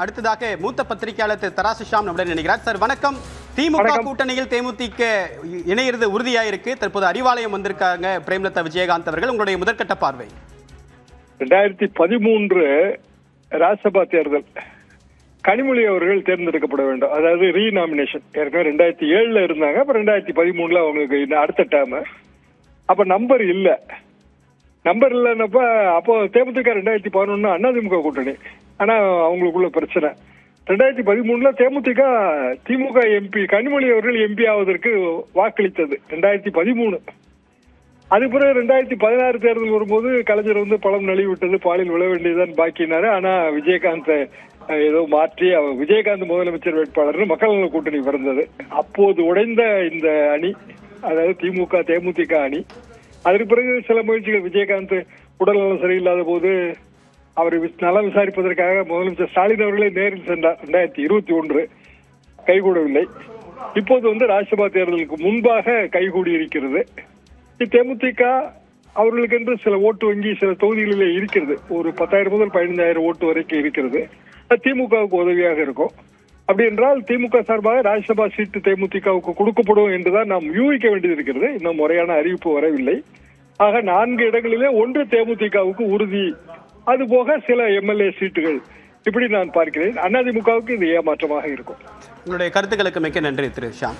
அடுத்ததாக மூத்த பத்திரிகையாளர் திரு தராசு ஷாம் நம்முடன் இணைகிறார். சார் வணக்கம். திமுக கூட்டணியில் தேமுதிக இணையிறது உறுதியாயிருக்கு. தற்போது அறிவாலயம் வந்திருக்காங்க பிரேமலதா விஜயகாந்த் அவர்கள். உங்களுடைய முதற்கட்ட பார்வை. 2013 ராஜ்யசபா தேர்தல் கனிமொழி அவர்கள் தேர்ந்தெடுக்கப்பட வேண்டும். அதாவது ரீநாமினேஷன். ஏற்கனவே 2007 இருந்தாங்க. அப்ப 2013 அவங்களுக்கு அடுத்த டேர்ம். அப்ப நம்பர் இல்லைன்னப்ப அப்போ தேமுதிக 2011 அதிமுக கூட்டணி. ஆனா அவங்களுக்குள்ள பிரச்சனை. 2013 தேமுதிக திமுக எம்பி கனிமொழி அவர்கள் எம்பி ஆவதற்கு வாக்களித்தது 2013. அது பிறகு 2016 தேர்தல் வரும்போது கலைஞர் பழம் நழுவிவிட்டது, பாலில் விழ வேண்டியதுதான் பாக்கினாரு. ஆனா விஜயகாந்த் ஏதோ மாற்றி விஜயகாந்த் முதலமைச்சர் வேட்பாளர் மக்கள் நல கூட்டணி பிறந்தது. அப்போது உடைந்த இந்த அணி, அதாவது திமுக தேமுதிக அணி. அதற்கு பிறகு சில முயற்சிகள், விஜயகாந்த் உடல்நலம் சரியில்லாத போது அவர் நலம் விசாரிப்பதற்காக முதலமைச்சர் ஸ்டாலின் அவர்களே நேரில் சென்றார். 2021 கைகூடவில்லை. இப்போது ராஜ்யசபா தேர்தலுக்கு முன்பாக கைகூடி இருக்கிறது. தேமுதிக அவர்களுக்கு என்று சில ஓட்டு வங்கி சில தொகுதிகளிலே இருக்கிறது. ஒரு 10,000 முதல் 15,000 ஓட்டு வரைக்கும் இருக்கிறது. திமுகவுக்கு உதவியாக இருக்கும். அப்படி என்றால் திமுக சார்பாக ராஜ்யசபா சீட்டு தேமுதிகவுக்கு கொடுக்கப்படும் என்றுதான் நாம் யூகிக்க வேண்டியது இருக்கிறது. இன்னும் முறையான அறிவிப்பு வரவில்லை. ஆக 4 இடங்களிலே 1 தேமுதிகவுக்கு உறுதி. அதுபோக சில எம்எல்ஏ சீட்டுகள். இப்படி நான் பார்க்கிறேன். அதிமுகவுக்கு இது ஏமாற்றமாக இருக்கும். உங்களுடைய கருத்துக்களுக்கு மிக்க நன்றி திரு ஷாம்.